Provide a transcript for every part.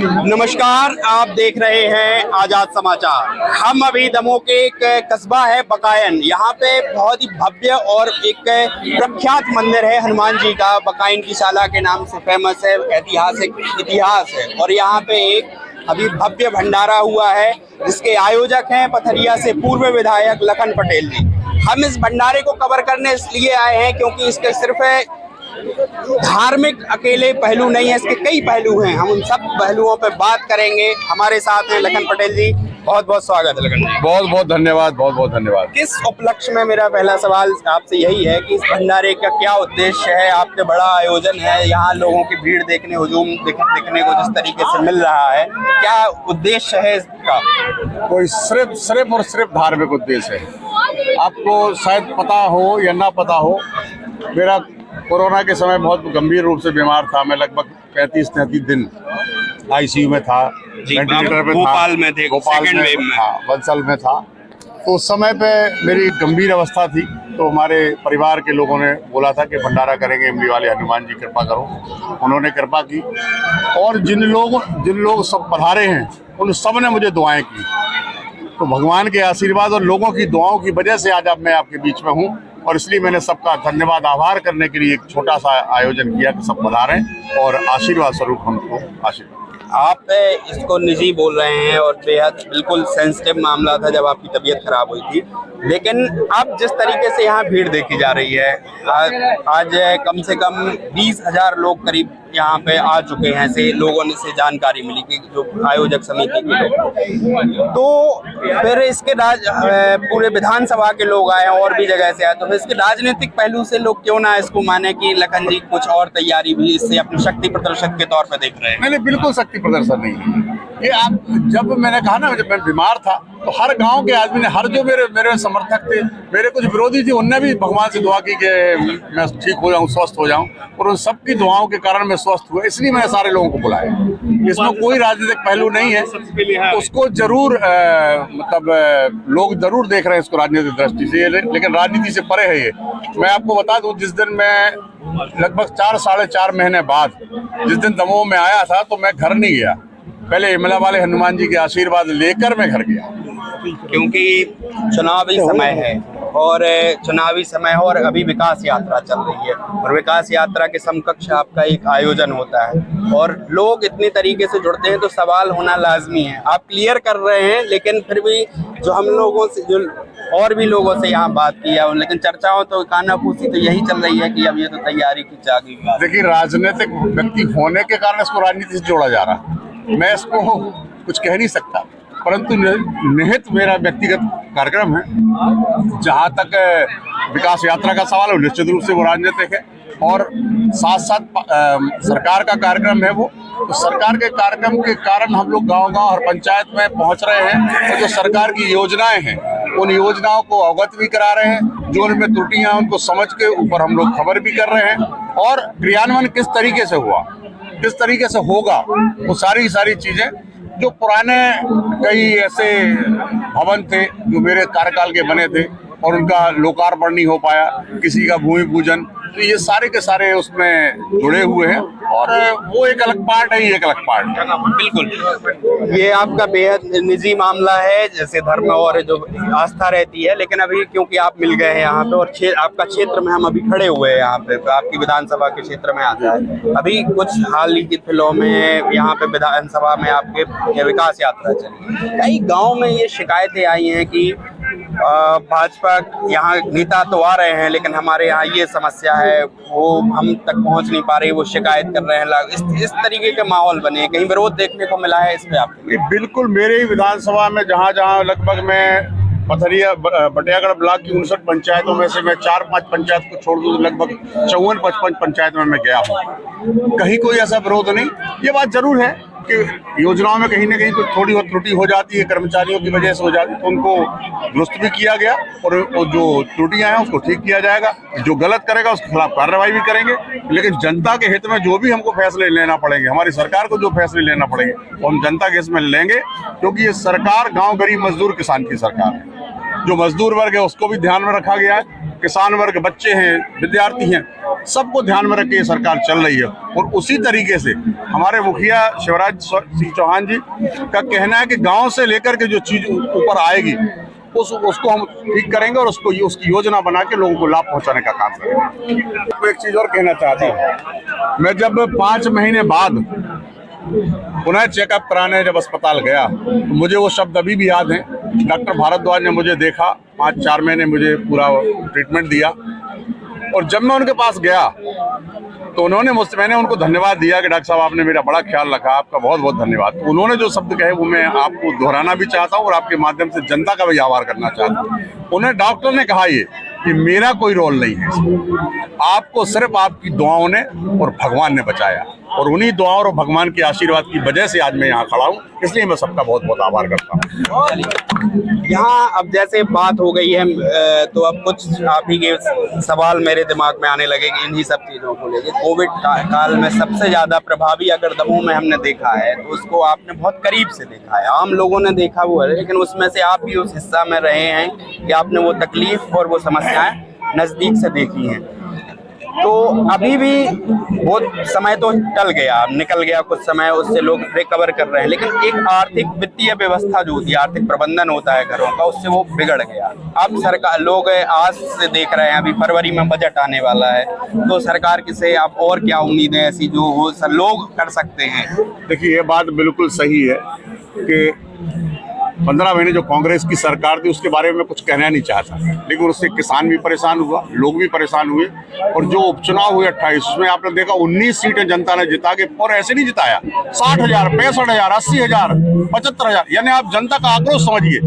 नमस्कार, आप देख रहे हैं आजाद समाचार। हम अभी दमोह के एक कस्बा है बकायन, यहाँ पे बहुत ही भव्य और एक प्रख्यात मंदिर है हनुमान जी का। बकायन की शाला के नाम से फेमस है, ऐतिहासिक इतिहास है। और यहाँ पे एक अभी भव्य भंडारा हुआ है जिसके आयोजक हैं पथरिया से पूर्व विधायक लखन पटेल जी। हम इस भंडारे को कवर करने इसलिए आए हैं क्योंकि इसके सिर्फ धार्मिक अकेले पहलू नहीं है, इसके कई पहलू हैं। हम उन सब पहलुओं पर बात करेंगे। हमारे साथ हैं लखन पटेल जी। बहुत बहुत स्वागत है लखन जी। बहुत बहुत धन्यवाद, बहुत बहुत धन्यवाद। किस उपलक्ष्य में, मेरा पहला सवाल आपसे यही है कि इस भंडारे का क्या उद्देश्य है? आपके बड़ा आयोजन है, यहाँ लोगों की भीड़ देखने, हुजूम दिखने को जिस तरीके से मिल रहा है, क्या उद्देश्य है इसका? कोई सिर्फ और सिर्फ धार्मिक उद्देश्य है। आपको शायद पता हो या ना पता हो, मेरा कोरोना के समय बहुत गंभीर रूप से बीमार था। मैं लगभग 35-33 दिन आईसीयू में था, वेंटिलेटर पे भोपाल में थे, भोपाल में था, बंसल में था। तो उस समय पे मेरी गंभीर अवस्था थी, तो हमारे परिवार के लोगों ने बोला था कि भंडारा करेंगे, इमली वाले हनुमान जी कृपा करो। उन्होंने कृपा की और जिन लोग सब पधारे हैं उन सब ने मुझे दुआएं की। तो भगवान के आशीर्वाद और लोगों की दुआओं की वजह से आज मैं आपके बीच में हूँ, और इसलिए मैंने सबका धन्यवाद आभार करने के लिए एक छोटा सा आयोजन किया कि सब पधारें और आशीर्वाद स्वरूप हमको आशीर्वाद। आप इसको निजी बोल रहे हैं और बेहद बिल्कुल सेंसिटिव मामला था जब आपकी तबीयत खराब हुई थी, लेकिन अब जिस तरीके से यहाँ भीड़ देखी जा रही है, आज कम से कम 20,000 लोग करीब यहाँ पे आ चुके हैं, से लोगों ने से जानकारी मिली कि जो आयोजक समिति के लोग, तो फिर इसके पूरे विधानसभा के लोग आए और भी जगह से आए, तो फिर इसके राजनीतिक पहलू से लोग क्यों ना इसको माने कि लखन जी कुछ और तैयारी भी इससे अपनी शक्ति प्रदर्शन के तौर पर देख रहे हैं? मैंने बिल्कुल शक्ति प्रदर्शन नहीं है ये। आप जब मैंने कहा ना, जब मैं बीमार था तो हर गांव के आदमी ने, हर जो मेरे समर्थक थे, मेरे कुछ विरोधी थे, उनने भी भगवान से दुआ की कि मैं ठीक हो जाऊं, स्वस्थ हो जाऊं, और उन सबकी दुआओं के कारण मैं स्वस्थ हुआ। इसलिए मैंने सारे लोगों को बुलाया। इसमें कोई राजनीतिक पहलू नहीं है, उसको जरूर लोग जरूर देख रहे हैं इसको राजनीतिक दृष्टि से, लेकिन राजनीति से परे है ये। मैं आपको बता दूं, जिस दिन मैं लगभग 4-4.5 महीने बाद जिस दिन दमोह में आया था, तो मैं घर नहीं गया। पहले इमला वाले हनुमान जी के आशीर्वाद लेकर मैं घर गया, क्योंकि चुनावी समय है और अभी विकास यात्रा चल रही है, और विकास यात्रा के समकक्ष आपका एक आयोजन होता है और लोग इतने तरीके से जुड़ते हैं, तो सवाल होना लाजमी है। आप क्लियर कर रहे हैं, लेकिन फिर भी जो हम लोगों से, जो और भी लोगों से यहाँ बात की है, लेकिन चर्चाओं तो कानाफूसी तो यही चल रही है कि अब ये तो तैयारी की जागी। देखिए, राजनीतिक व्यक्ति होने के कारण इसको राजनीति से जोड़ा जा रहा है। मैं इसको कुछ कह नहीं सकता, परंतु निहित मेरा व्यक्तिगत कार्यक्रम है। जहाँ तक विकास यात्रा का सवाल है, निश्चित रूप से वो राजनीतिक है, और साथ साथ सरकार का कार्यक्रम है वो। तो सरकार के कार्यक्रम के कारण हम लोग गांव-गांव और पंचायत में पहुंच रहे हैं, और जो सरकार की योजनाएं हैं उन योजनाओं को अवगत भी करा रहे हैं। जो उनमें त्रुटियां उनको समझ के ऊपर हम लोग खबर भी कर रहे हैं, और क्रियान्वयन किस तरीके से हुआ, किस तरीके से होगा, वो सारी चीजें। जो पुराने कई ऐसे भवन थे जो मेरे कार्यकाल के बने थे और उनका लोकार्पण नहीं हो पाया, किसी का भूमि पूजन, तो ये सारे के सारे उसमें जुड़े हुए हैं, और वो एक अलग पार्ट है, ये एक अलग पार्ट है। बिल्कुल, ये आपका बेहद निजी मामला है, जैसे धर्म और जो आस्था रहती है, लेकिन अभी क्योंकि आप मिल गए हैं यहाँ पे, और आपका क्षेत्र में हम अभी खड़े हुए हैं, यहाँ पे आपकी विधानसभा के क्षेत्र में आता है। अभी कुछ हाल ही की फिल्मों में यहाँ पे विधानसभा में आपके विकास यात्रा चली, कई गाँव में ये शिकायतें आई हैं कि भाजपा यहाँ नेता तो आ रहे हैं, लेकिन हमारे यहाँ ये समस्या है, वो हम तक पहुँच नहीं पा रही, वो शिकायत कर रहे हैं। इस तरीके के माहौल बने, कहीं विरोध देखने को मिला है इस पे आपको? बिल्कुल, मेरे ही विधानसभा में जहाँ लगभग मैं पथरिया बटियागढ़ ब्लॉक की 59 पंचायतों में से मैं 4-5 पंचायत को छोड़ दूँ, लगभग 54-55 पंचायत में मैं गया हूँ। कहीं कोई ऐसा विरोध नहीं। ये बात जरूर है कि योजनाओं में कहीं ना कहीं कुछ थोड़ी बहुत त्रुटि हो जाती है, कर्मचारियों की वजह से हो जाती है, तो उनको दुरुस्त भी किया गया, और जो त्रुटियां हैं उसको ठीक किया जाएगा। जो गलत करेगा उसके खिलाफ कार्रवाई भी करेंगे, लेकिन जनता के हित में जो भी हमको फैसले लेना पड़ेंगे, हमारी सरकार को जो फैसले लेना पड़ेंगे वो हम जनता के हित में लेंगे, क्योंकि ये सरकार गाँव, गरीब, मजदूर, किसान की सरकार है। जो मजदूर वर्ग है उसको भी ध्यान में रखा गया है, किसान वर्ग, बच्चे हैं, विद्यार्थी हैं, सबको ध्यान में रख के ये सरकार चल रही है। और उसी तरीके से हमारे मुखिया शिवराज सिंह चौहान जी का कहना है कि गांव से लेकर के जो चीज ऊपर आएगी उसको हम ठीक करेंगे और उसकी योजना बना के लोगों को लाभ पहुंचाने का काम करेंगे। तो एक चीज और कहना चाहता हूँ, मैं जब 5 महीने बाद पुनः चेकअप कराने जब अस्पताल गया तो मुझे वो शब्द अभी भी याद हैं। डॉक्टर भारद्वाज ने मुझे देखा, 5-4 महीने मुझे पूरा ट्रीटमेंट दिया, और जब मैं उनके पास गया तो मैंने उनको धन्यवाद दिया कि डॉक्टर साहब आपने मेरा बड़ा ख्याल रखा, आपका बहुत बहुत धन्यवाद। तो उन्होंने जो शब्द कहे वो मैं आपको दोहराना भी चाहता हूँ और आपके माध्यम से जनता का भी आभार करना चाहता हूँ। उन्हें डॉक्टर ने कहा ये कि मेरा कोई रोल नहीं है, आपको सिर्फ आपकी दुआओं ने और भगवान ने बचाया, और उन्हीं दुआओं और भगवान के आशीर्वाद की वजह से आज मैं यहाँ खड़ा हूँ, इसलिए मैं सबका बहुत बहुत आभार करता हूँ। यहाँ अब जैसे बात हो गई है तो अब कुछ आप ही के सवाल मेरे दिमाग में आने लगे कि इन्हीं सब चीज़ों को लेके। कोविड काल में सबसे ज़्यादा प्रभावी अगर दमोह में हमने देखा है तो उसको आपने बहुत करीब से देखा है, आम लोगों ने देखा हुआ है, लेकिन उसमें से आप भी उस हिस्सा में रहे हैं कि आपने वो तकलीफ और वो समस्याएं नज़दीक से देखी हैं। तो अभी भी बहुत समय तो टल गया, निकल गया कुछ समय, उससे लोग रिकवर कर रहे हैं, लेकिन एक आर्थिक वित्तीय व्यवस्था जो होती है, आर्थिक प्रबंधन होता है घरों का, उससे वो बिगड़ गया। अब सरकार लोग आज से देख रहे हैं, अभी फरवरी में बजट आने वाला है, तो सरकार से आप और क्या उम्मीदें ऐसी जो हो लोग कर सकते हैं? देखिए, ये बात बिल्कुल सही है कि 15 महीने जो कांग्रेस की सरकार थी उसके बारे में कुछ कहना नहीं चाहता, लेकिन उससे किसान भी परेशान हुआ, लोग भी परेशान हुए। और जो उपचुनाव हुए 28, उसमें आपने देखा 19 सीटें जनता ने जिता के, और ऐसे नहीं जिताया 60,000, 65,000, 80,000, 75,000, यानी आप जनता का आक्रोश समझिए।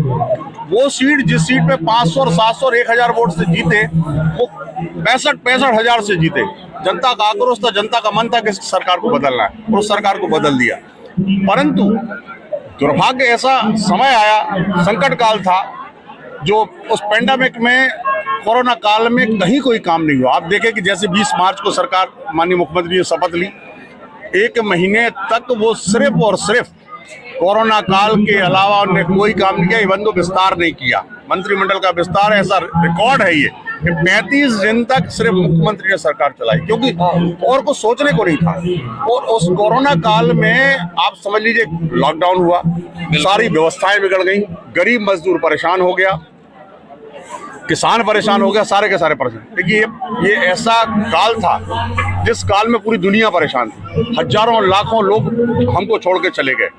वो सीट जिस सीट पे 500 और 700 और 1,000 वोट से जीते, वो 65,000 से जीते। जनता का आक्रोश था, जनता का मन था कि सरकार को बदलना है, और उस सरकार को बदल दिया। परंतु दुर्भाग्य ऐसा समय आया, संकट काल था, जो उस पेंडेमिक में, कोरोना काल में कहीं कोई काम नहीं हुआ। आप देखें कि जैसे 20 मार्च को सरकार, माननीय मुख्यमंत्री ने शपथ ली, 1 महीने तक वो सिर्फ और सिर्फ कोरोना काल के अलावा उन्होंने कोई काम नहीं किया, इवन तो विस्तार नहीं किया। मंत्रिमंडल का विस्तार, ऐसा रिकॉर्ड है ये कि 35 दिन तक सिर्फ मुख्यमंत्री ने सरकार चलाई, क्योंकि और कुछ सोचने को नहीं था। और उस कोरोना काल में आप समझ लीजिए लॉकडाउन हुआ, सारी व्यवस्थाएं बिगड़ गई, गरीब मजदूर परेशान हो गया, किसान परेशान हो गया, सारे के सारे परेशान। देखिए, ये ऐसा काल था जिस काल में पूरी दुनिया परेशान थी, हजारों लाखों लोग हमको छोड़ के चले गए,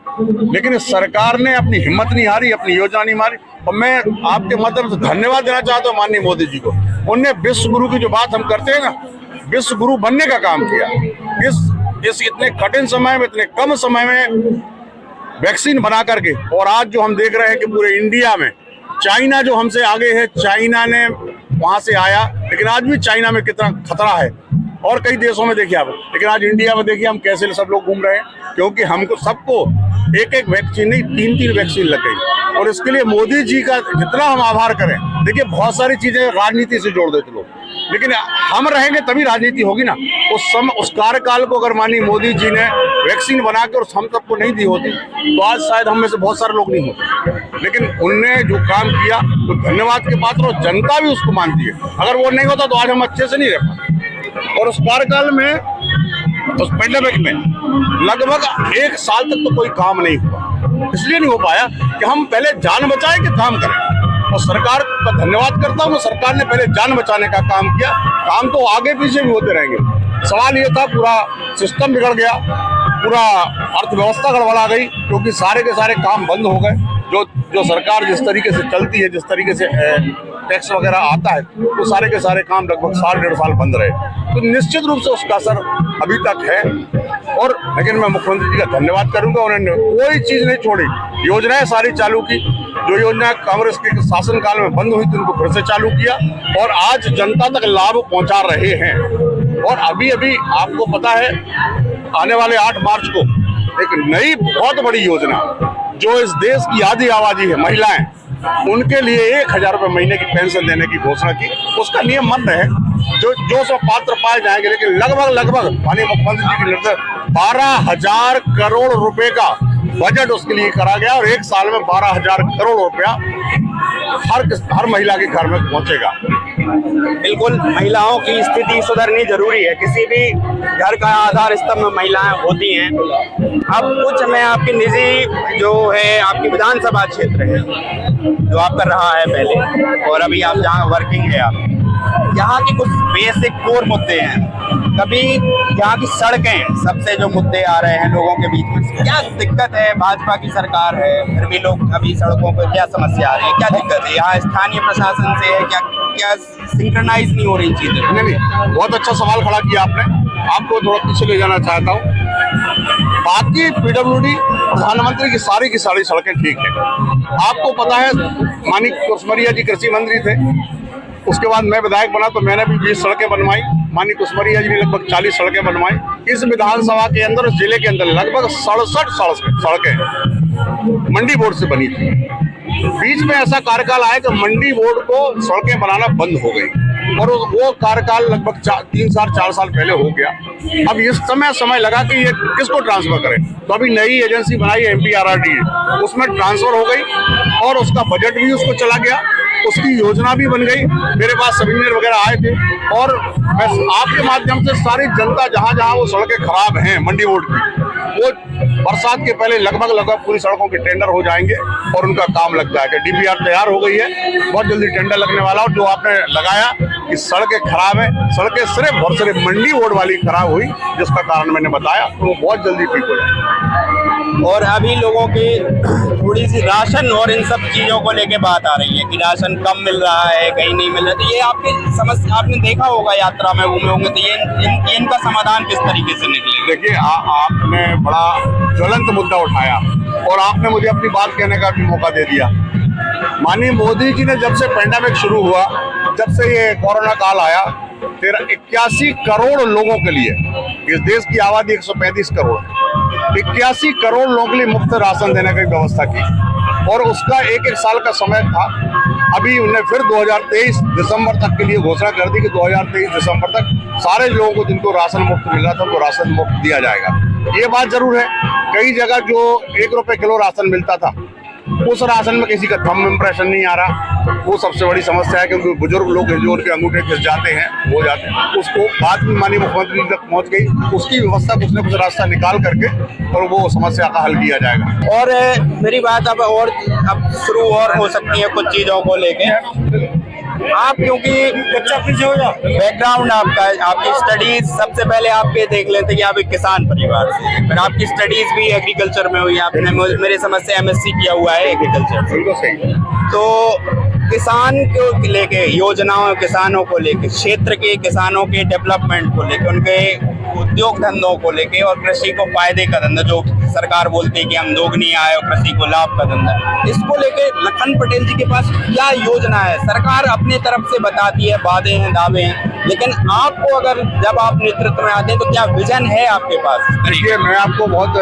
लेकिन इस सरकार ने अपनी हिम्मत नहीं हारी, अपनी योजना नहीं मारी। और मैं आपके माध्यम से धन्यवाद देना चाहता हूँ माननीय मोदी जी को। उनने विश्व गुरु की जो बात हम करते हैं ना, विश्व गुरु बनने का काम किया। इस इतने कठिन समय में, इतने कम समय में वैक्सीन बना करके, और आज जो हम देख रहे हैं कि पूरे इंडिया में चाइना जो हमसे आगे है, चाइना ने वहां से आया, लेकिन आज भी चाइना में कितना खतरा है, और कई देशों में देखिए आप, लेकिन आज इंडिया में देखिए हम कैसे सब लोग घूम रहे हैं, क्योंकि हमको सबको एक वैक्सीन नहीं, 3 वैक्सीन लग गई। और इसके लिए मोदी जी का जितना हम आभार करें, देखिए बहुत सारी चीजें राजनीति से जोड़ देते लोग, लेकिन हम रहेंगे तभी राजनीति होगी ना। उस कार्यकाल को अगर माननीय मोदी जी ने वैक्सीन बना के और हम सबको नहीं दी होती तो आज शायद हम में से बहुत सारे लोग नहीं होते। लेकिन उनने जो काम किया तो धन्यवाद के पात्र, और जनता भी उसको मानती है। अगर वो नहीं होता तो आज हम अच्छे से नहीं रह पाते। और उस कार्यकाल में, उस पेंडेमिक में लगभग 1 साल तक तो कोई काम नहीं हुआ। इसलिए नहीं हो पाया कि हम पहले जान बचाए कि काम करें। और सरकार का धन्यवाद करता हूँ, सरकार ने पहले जान बचाने का काम किया। काम तो आगे पीछे भी होते रहेंगे। सवाल ये था, पूरा सिस्टम बिगड़ गया, पूरा अर्थव्यवस्था गड़बड़ा गई, क्योंकि सारे के सारे काम बंद हो गए। जो सरकार जिस तरीके से चलती है, जिस तरीके से टैक्स वगैरह आता है, तो सारे के सारे काम लगभग 1.5 साल बंद रहे। तो निश्चित रूप से उसका असर अभी तक है। और लेकिन मैं मुख्यमंत्री जी का धन्यवाद करूंगा, उन्होंने कोई चीज नहीं छोड़ी, योजनाएं सारी चालू की। जो योजना कांग्रेस के शासनकाल में बंद हुई थी, उनको फिर से चालू किया, और आज जनता तक लाभ पहुंचा रहे हैं। और अभी अभी आपको पता है, आने वाले 8 मार्च को एक नई बहुत बड़ी योजना, जो इस देश की आधी आबादी है, महिलाएं, उनके लिए 1,000 रुपये महीने की पेंशन देने की घोषणा की। उसका नियम बंद है, जो सब पात्र पाए जाएंगे, लेकिन लगभग माननीय मुख्यमंत्री जी के निर्देश 12,000 करोड़ रुपए का बजट उसके लिए करा गया, और 1 साल में 12,000 करोड़ रुपया हर महिला के घर में पहुंचेगा। बिल्कुल, महिलाओं की स्थिति सुधरनी जरूरी है। किसी भी घर का आधार स्तंभ महिलाएं होती हैं। अब कुछ मैं आपकी निजी जो है आपकी विधानसभा क्षेत्र है जो आप कर रहा है पहले, और अभी आप जहाँ वर्किंग है आप, यहाँ की कुछ बेसिक कोर मुद्दे हैं। कभी यहाँ की सड़कें सबसे जो मुद्दे आ रहे हैं लोगों के बीच में, क्या दिक्कत है? भाजपा की सरकार है, फिर भी लोग अभी सड़कों पर क्या समस्या आ रही है, क्या दिक्कत है? यहाँ स्थानीय प्रशासन से है, क्या सिंक्रनाइज नहीं हो रही चीजें? नहीं, बहुत अच्छा सवाल खड़ा किया आपने। आपको थोड़ा पीछे ले जाना चाहता हूँ। बाकी पीडब्ल्यूडी प्रधानमंत्री की सारी सड़कें ठीक है। आपको पता है मानिक कुशमरिया जी कृषि मंत्री थे, उसके बाद मैं विधायक बना तो मैंने भी 20 सड़कें बनवाई। माननीय कुशमरिया जी ने लगभग 40 सड़कें बनवाई। इस विधानसभा के अंदर, जिले के अंदर लगभग 67 सड़कें मंडी बोर्ड से बनी थी। बीच में ऐसा कार्यकाल आया कि मंडी बोर्ड को सड़कें बनाना बंद हो गई और वो कार्यकाल लगभग 4 साल पहले हो गया। अब इस समय लगा कि ये किसको ट्रांसफर करें, तो अभी नई एजेंसी बनाई है MPRRD, उसमें ट्रांसफर हो गई और उसका बजट भी उसको चला गया, उसकी योजना भी बन गई। मेरे पास सब इंजीनियर वगैरह आए थे और मैं आपके माध्यम से सारी जनता, जहां जहां वो सड़कें खराब हैं मंडी बोर्ड की, वो बरसात के पहले लगभग पूरी सड़कों के टेंडर हो जाएंगे और उनका काम लग जाएगा। DPR तैयार हो गई है, बहुत जल्दी टेंडर लगने वाला। और जो आपने लगाया कि सड़कें खराब है, सड़कें सिर्फ और सिर्फ मंडी बोर्ड वाली खराब हुई, जिसका कारण मैंने बताया, तो वो बहुत जल्दी ठीक हो जाएगा। और अभी लोगों की थोड़ी सी राशन और इन सब चीजों को लेके बात आ रही है कि राशन कम मिल रहा है, कहीं नहीं मिल रहा। तो ये आपकी समस्या आपने देखा होगा, यात्रा में घूमे होंगे, तो ये इनका समाधान किस तरीके से निकलेगा? देखिए, आपने बड़ा ज्वलंत मुद्दा उठाया और आपने मुझे अपनी बात कहने का भी मौका दे दिया। माननीय मोदी जी ने जब से पैंडेमिक शुरू हुआ, जब से ये कोरोना काल आया, 81 करोड़ लोगों के लिए, इस देश की आबादी 135 करोड़, 81 करोड़ लोगों के लिए मुफ्त राशन देने की व्यवस्था की और उसका एक साल का समय था। अभी उन्हें फिर 2023 दिसंबर तक के लिए घोषणा कर दी कि 2023 दिसंबर तक सारे लोगों को जिनको राशन मुफ्त मिल रहा था वो राशन मुफ्त दिया जाएगा। ये बात जरूर है, कई जगह जो 1 रुपए किलो राशन मिलता था, उस राशन में किसी का थंब इम्प्रेशन नहीं आ रहा। वो सबसे बड़ी समस्या है, क्योंकि बुजुर्ग लोग हैं जो उनके अंगूठे घिस जाते हैं, हो जाते हैं। उसको बात भी माननीय मुख्यमंत्री तक पहुंच गई, उसकी व्यवस्था कुछ न कुछ रास्ता निकाल करके और वो समस्या का हल किया जाएगा। और मेरी बात अब शुरू और हो सकती है कुछ चीजों को लेके। आप क्योंकि बैकग्राउंड आपकी स्टडीज, सबसे पहले आप ये देख लेते कि आप एक किसान परिवार से, फिर आपकी स्टडीज भी एग्रीकल्चर में हुई, आपने मेरे समझ से MSc किया हुआ है एग्रीकल्चर से। तो किसान को लेके योजनाओं, किसानों को लेके, क्षेत्र के किसानों के डेवलपमेंट को लेके, उनके उद्योग धंधों को लेके और कृषि को फायदे का धंधा, जो सरकार बोलती है कि हम दोगुनी आय और कृषि को लाभ का धंधा, इसको लेके लखन पटेल जी के पास क्या योजना है? सरकार अपनी तरफ से बताती है, वादे हैं, दावे हैं, लेकिन आपको अगर जब आप नेतृत्व में आते हैं तो क्या विजन है आपके पास? देखिए, मैं आपको बहुत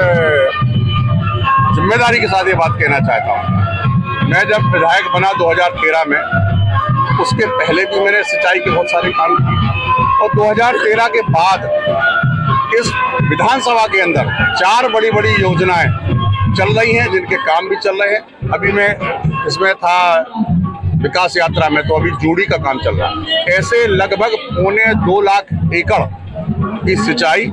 जिम्मेदारी के साथ ये बात कहना चाहता हूँ। मैं जब विधायक बना 2013 में, उसके पहले भी मैंने सिंचाई के बहुत सारे काम किए और 2013 के बाद इस विधानसभा के अंदर 4 बड़ी योजनाएं चल रही हैं, जिनके काम भी चल रहे हैं। अभी मैं इसमें था विकास यात्रा में, तो अभी जूड़ी का काम चल रहा है। ऐसे लगभग 2.25 लाख एकड़ की सिंचाई,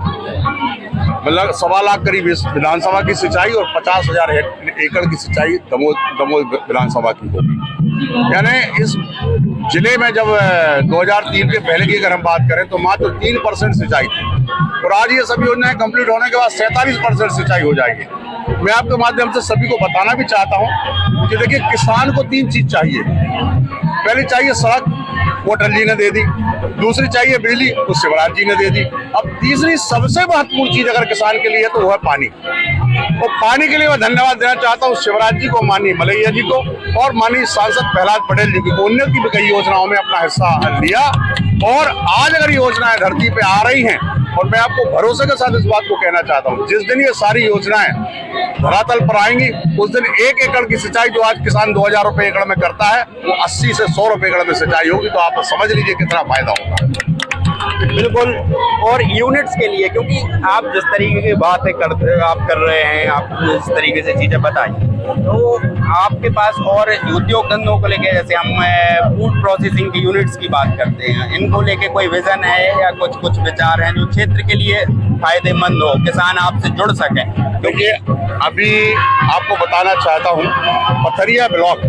मतलब 1.25 लाख करीब इस विधानसभा की सिंचाई और 50,000 एकड़ की सिंचाई दमोह विधानसभा की होगी। यानी इस जिले में जब 2003 के पहले की अगर हम बात करें तो मात्र 3% सिंचाई थी और आज ये सभी योजनाएं कंप्लीट होने के बाद 47% सिंचाई हो जाएगी। मैं आपके माध्यम से सभी को बताना भी चाहता हूं कि देखिए, किसान को 3 चीज चाहिए। पहली चाहिए सड़क, वो अटल जी ने दे दी। दूसरी चाहिए बिजली, वो शिवराज जी ने दे दी। अब तीसरी सबसे महत्वपूर्ण चीज अगर किसान के लिए है तो वो है पानी। और पानी के लिए मैं धन्यवाद देना चाहता हूँ शिवराज जी को, माननीय मलैया जी को और माननीय सांसद प्रहलाद पटेल जी को। उन्होंने की भी कई योजनाओं में अपना हिस्सा लिया और आज अगर योजनाएं धरती पे आ रही हैं, और मैं आपको भरोसे के साथ इस बात को कहना चाहता हूँ, जिस दिन ये सारी योजनाएं धरातल पर आएंगी, उस दिन 1 एकड़ की सिंचाई जो आज किसान 2000 रुपए एकड़ में करता है, वो 80 से 100 रुपए एकड़ में सिंचाई होगी। तो आप समझ लीजिए कितना फायदा होगा। बिल्कुल। और यूनिट्स के लिए, क्योंकि आप जिस तरीके की बातें आप कर रहे हैं, आप जिस तरीके से चीज़ें बताई, तो आपके पास और उद्योग धंधों को लेके, जैसे हम फूड प्रोसेसिंग की यूनिट्स की बात करते हैं, इनको लेके कोई विजन है या कुछ विचार हैं जो क्षेत्र के लिए फायदेमंद हो, किसान आपसे जुड़ सकें? देखिए, अभी आपको बताना चाहता हूँ, पथरिया ब्लॉक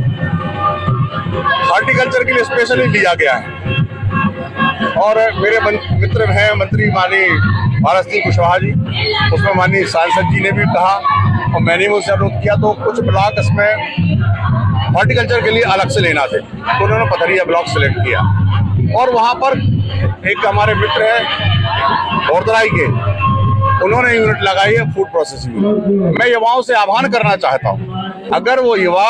हॉर्टिकल्चर के लिए स्पेशली लिया गया है और मेरे मित्र हैं मंत्री माननीय भारत सिंह कुशवाहा जी, उसमें माननीय सांसद जी ने भी कहा और मैंने भी उससे अनुरोध किया, तो कुछ ब्लॉक इसमें हॉर्टिकल्चर के लिए अलग से लेना थे, तो उन्होंने पथरिया ब्लॉक सेलेक्ट किया और वहाँ पर एक हमारे मित्र हैं बौरदराई के, उन्होंने यूनिट लगाई है फूड प्रोसेसिंग। मैं युवाओं से आह्वान करना चाहता हूँ, अगर वो युवा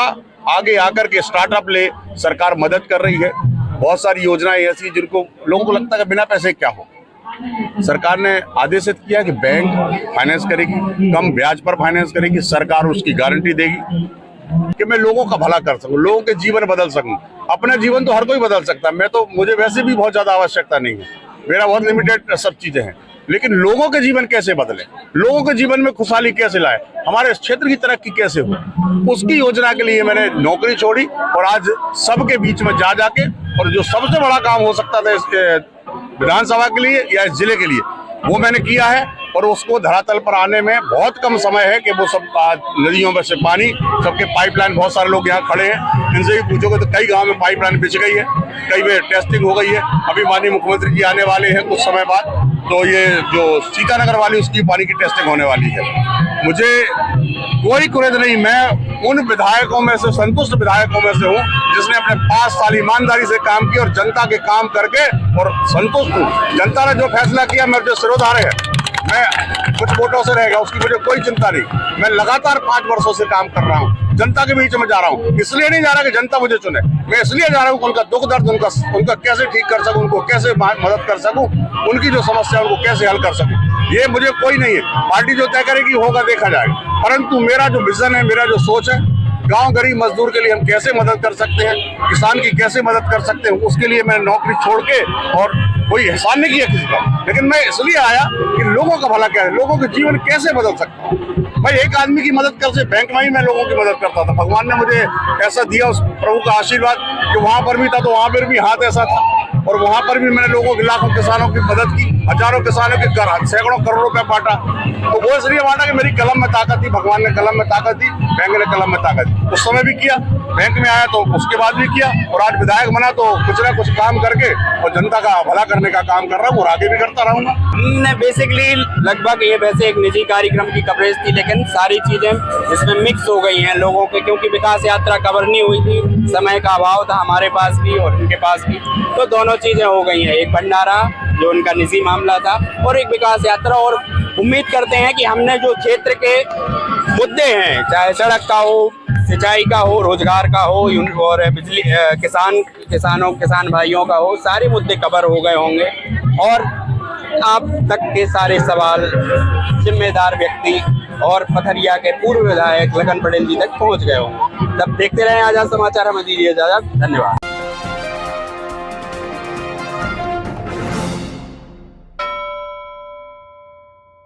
आगे आकर के स्टार्टअप ले, सरकार मदद कर रही है, बहुत सारी योजनाएं ऐसी जिनको लोगों को लगता है कि बिना पैसे क्या हो। सरकार ने आदेशित किया कि बैंक फाइनेंस करेगी, कम ब्याज पर फाइनेंस करेगी, सरकार उसकी गारंटी देगी कि मैं लोगों का भला कर सकूं, लोगों के जीवन बदल सकूं। अपना जीवन तो हर कोई बदल सकता है, मुझे वैसे भी बहुत ज्यादा आवश्यकता नहीं है, मेरा बहुत लिमिटेड सब चीजें हैं, लेकिन लोगों के जीवन कैसे बदले, लोगों के जीवन में खुशहाली कैसे लाए, हमारे क्षेत्र की तरक्की कैसे हो, उसकी योजना के लिए मैंने नौकरी छोड़ी और आज सबके बीच में जा जाके, और जो सबसे बड़ा काम हो सकता था इस विधानसभा के लिए या इस जिले के लिए, वो मैंने किया है और उसको धरातल पर आने में बहुत कम समय है कि वो सब नदियों में से पानी, सबके पाइपलाइन, बहुत सारे लोग यहाँ खड़े हैं, इनसे भी पूछोगे तो कई गांव में पाइपलाइन बिछ गई है, कई में टेस्टिंग हो गई है। अभी माननीय मुख्यमंत्री जी आने वाले हैं कुछ समय बाद, तो ये जो सीतानगर वाली उसकी पानी की टेस्टिंग होने वाली है। मुझे कोई कुरेद नहीं, मैं उन विधायकों में से, संतुष्ट विधायकों में से हूँ जिसने अपने 5 साल ईमानदारी से काम किया और जनता के काम करके और संतुष्ट हूँ। जनता ने जो फैसला किया मेरे जो सिरोधार्य है, मैं कुछ वोटों से रहेगा उसकी मुझे कोई चिंता नहीं, मैं लगातार 5 वर्षों से काम कर रहा हूँ, जनता के बीच में जा रहा हूँ, इसलिए नहीं जा रहा कि जनता मुझे चुने, मैं इसलिए जा रहा हूँ उनका दुख दर्द, उनका कैसे ठीक कर सकूँ, उनको कैसे मदद कर सकूँ, उनकी जो समस्या है उनको कैसे हल कर सकूँ। ये मुझे कोई नहीं है, पार्टी जो तय करेगी होगा देखा जाएगा, परंतु मेरा जो विजन है, मेरा जो सोच है, गांव गरीब मजदूर के लिए हम कैसे मदद कर सकते हैं, किसान की कैसे मदद कर सकते हैं, उसके लिए मैंने नौकरी छोड़ के, और कोई एहसान नहीं किया किसी का, लेकिन मैं इसलिए आया कि लोगों का भला क्या है, लोगों के जीवन कैसे बदल सकता हूँ। भाई एक आदमी की मदद कर से, बैंक में ही मैं लोगों की मदद करता था, भगवान ने मुझे ऐसा दिया, उस प्रभु का आशीर्वाद कि वहां पर भी था तो वहां पर भी हाथ ऐसा था, और वहां पर भी मैंने लोगों के, लाखों किसानों की मदद की, हजारों किसानों के सैकड़ों करोड़ रुपए बांटा। तो वो इसलिए बांटा कि मेरी कलम में ताकत थी, भगवान ने कलम में ताकत दी, बैंक ने कलम में ताकत दी, उस समय भी किया, बैंक में आया तो उसके बाद भी किया, और आज विधायक बना तो कुछ ना कुछ काम करके और जनता का भला करने का काम कर रहा हूँ और आगे भी करता रहूंगा। बेसिकली लगभग ये वैसे एक निजी कार्यक्रम की कवरेज थी, लेकिन सारी चीजें इसमें मिक्स हो गई हैं लोगों के, क्योंकि विकास यात्रा कवर नहीं हुई थी, समय का अभाव था हमारे पास भी और उनके पास भी, तो दोनों चीजें हो गई हैं, एक भंडारा जो उनका निजी मामला था और एक विकास यात्रा। और उम्मीद करते हैं कि हमने जो क्षेत्र के मुद्दे हैं, चाहे सड़क का हो, सिंचाई का हो, रोजगार का हो और बिजली, किसान भाइयों का हो, सारे मुद्दे कवर हो गए होंगे और आप तक के सारे सवाल जिम्मेदार व्यक्ति और पथरिया के पूर्व विधायक लखन पटेल जी तक पहुंच गए होंगे। तब देखते रहे आजाद समाचार, हमें दीजिए इजाजत, धन्यवाद।